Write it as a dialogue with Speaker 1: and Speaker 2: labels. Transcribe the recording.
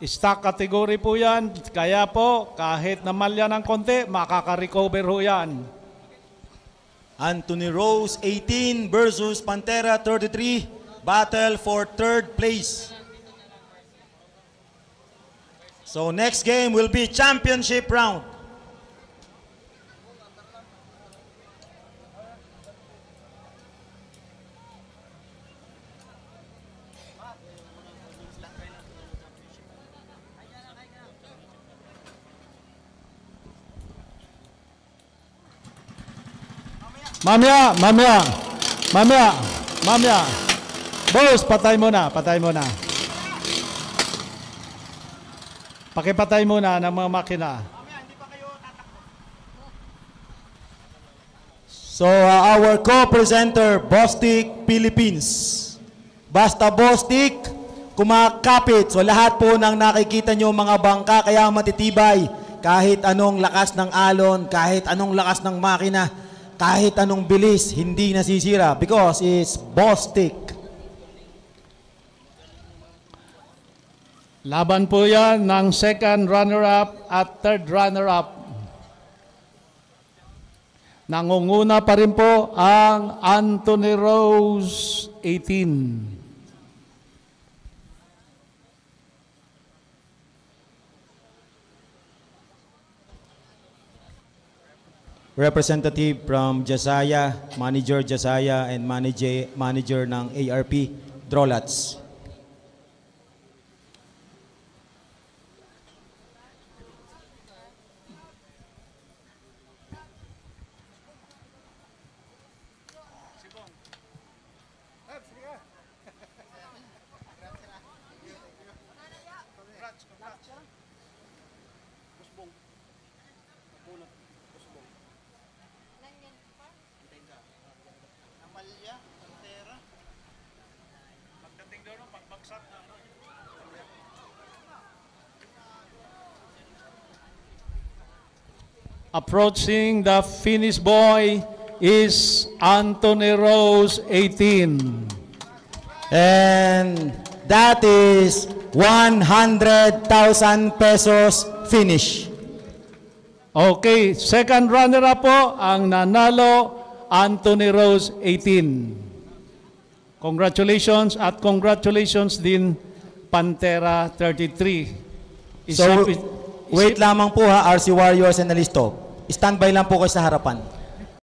Speaker 1: Stock category po yan. Kaya po, kahit namalya ng konti, makaka-recover ho yan.
Speaker 2: Anthony Rose, 18 versus Pantera, 33. Battle for third place. So next game will be championship round.
Speaker 1: Mamaya. Boss, patay muna. Pakipatay muna ng mga makina.
Speaker 2: So our co-presenter, Bostik Philippines. Basta Bostik, kumakapit. So lahat po ng nakikita nyo mga bangka kaya matitibay. Kahit anong lakas ng alon, kahit anong lakas ng makina, kahit anong bilis, hindi nasisira because it's Bostik.
Speaker 1: Laban po yan ng second runner-up at third runner-up. Nangunguna pa rin po ang Anthony Rose, 18.
Speaker 2: Representative from Jasaya, Manager Jasaya, and Manager ng ARP, Drolats.
Speaker 1: Approaching the finish boy is Anthony Rose, 18.
Speaker 2: And that is 100,000 pesos finish.
Speaker 1: Okay, second runner-up po ang nanalo, Anthony Rose, 18. Congratulations at congratulations din Pantera, 33.
Speaker 2: So, wait lamang po ha, RC Warriors and Alisto. Standby lang po kayo sa harapan.